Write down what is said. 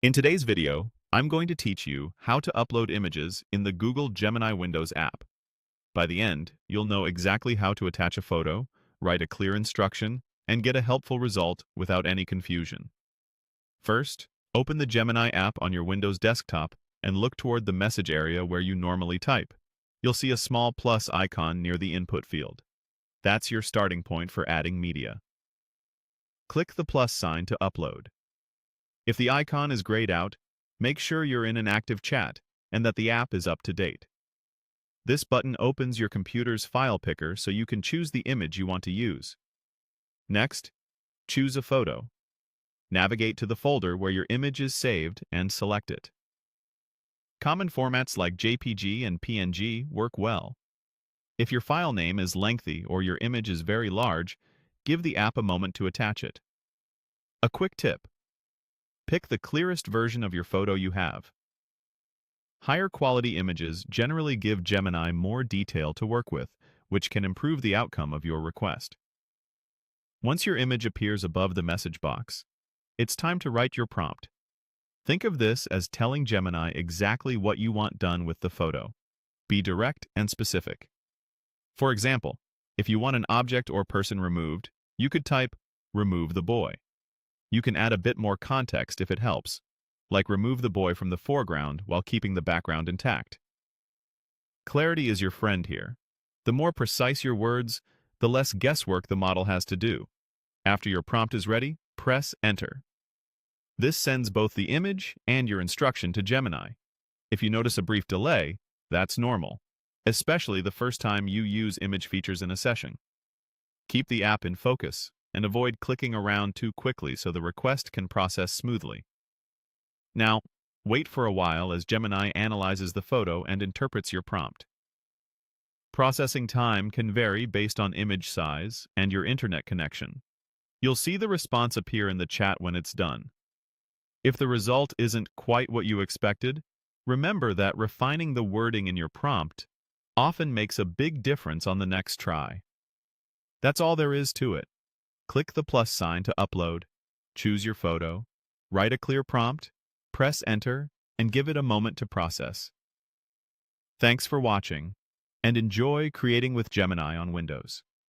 In today's video, I'm going to teach you how to upload images in the Google Gemini Windows app. By the end, you'll know exactly how to attach a photo, write a clear instruction, and get a helpful result without any confusion. First, open the Gemini app on your Windows desktop and look toward the message area where you normally type. You'll see a small plus icon near the input field. That's your starting point for adding media. Click the plus sign to upload. If the icon is grayed out, make sure you're in an active chat and that the app is up to date. This button opens your computer's file picker so you can choose the image you want to use. Next, choose a photo. Navigate to the folder where your image is saved and select it. Common formats like JPG and PNG work well. If your file name is lengthy or your image is very large, give the app a moment to attach it. A quick tip: pick the clearest version of your photo you have. Higher quality images generally give Gemini more detail to work with, which can improve the outcome of your request. Once your image appears above the message box, it's time to write your prompt. Think of this as telling Gemini exactly what you want done with the photo. Be direct and specific. For example, if you want an object or person removed, you could type, "Remove the boy." You can add a bit more context if it helps, like remove the boy from the foreground while keeping the background intact. Clarity is your friend here. The more precise your words, the less guesswork the model has to do. After your prompt is ready, press Enter. This sends both the image and your instruction to Gemini. If you notice a brief delay, that's normal, especially the first time you use image features in a session. Keep the app in focus and avoid clicking around too quickly so the request can process smoothly. Now, wait for a while as Gemini analyzes the photo and interprets your prompt. Processing time can vary based on image size and your internet connection. You'll see the response appear in the chat when it's done. If the result isn't quite what you expected, remember that refining the wording in your prompt often makes a big difference on the next try. That's all there is to it. Click the plus sign to upload, choose your photo, write a clear prompt, press Enter, and give it a moment to process. Thanks for watching, and enjoy creating with Gemini on Windows.